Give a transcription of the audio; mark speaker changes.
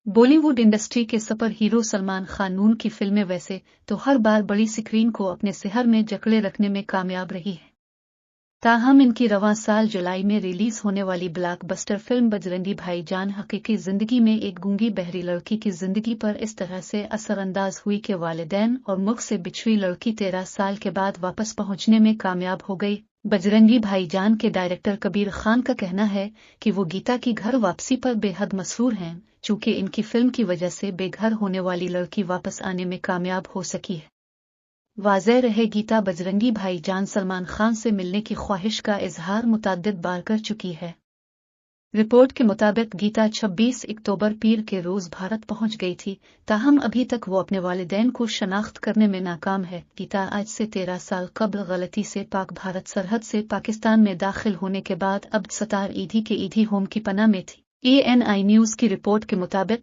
Speaker 1: Bollywood industry के super hero Salman Khan नून की फिल्में वैसे तो हर बार बड़ी स्क्रीन को अपने सिहर में जकड़े रखने में कामयाब रही है। ताहम इनकी रवां साल जुलाई में रिलीज होने वाली ब्लॉकबस्टर फिल्म बजरंगी भाईजान हकीकी जिंदगी में एक गूंगी बहरी लड़की की जिंदगी पर इस तरह से असरअंदाज हुई कि वालिदैन और मुख से बिछड़ी लड़की 13 साल के बाद वापस पहुंचने में कामयाब हो गई। बजरंगी भाईजान के डायरेक्टर कबीर खान का कहना है कि वो गीता की घर वापसी पर बेहद मसरूर हैं, चूंकि इनकी फिल्म की वजह से बेघर होने वाली लड़की वापस आने में कामयाब हो सकी है। वाज़ेह रहे गीता बजरंगी भाईजान सलमान खान से मिलने की ख्वाहिश का इजहार मुतअद्दिद बार कर चुकी है। रिपोर्ट के मुताबिक गीता 26 अक्टूबर पीर के रोज भारत पहुंच गई थी, ताहम अभी तक वो अपने वालिदैन को शनाख्त करने में नाकाम है। गीता आज से 13 साल कबल गलती से पाक भारत सरहद से पाकिस्तान में दाखिल होने के बाद अब सतार ईदी के ईदी होम की पनाह में थी। ANI न्यूज की रिपोर्ट के मुताबिक